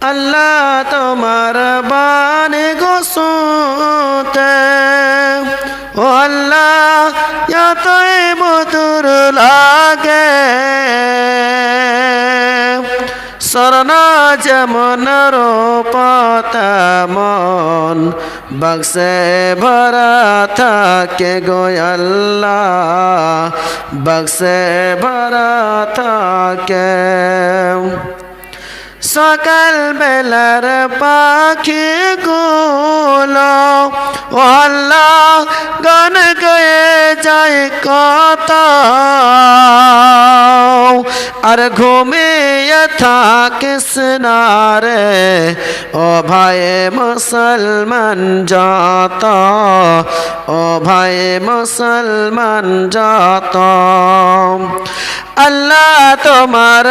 আল্লাহ তোমার বানে গোসতে ও আল্লাহ এতই মধুর লাগে স্বর্ণ যেমন রূপতা মন বাক্সে ভরা থাকে গো আল্লাহ বাক্সে ভরা থাকে। সকাল বেলার পাখি গুলো ও আল্লাহ গান গয়ে যায় কত আর ঘুমিয়ে থাকিস না রে ও ভাই মুসলমান যত ও ভাই মুসলমান যত আল্লাহ তোমার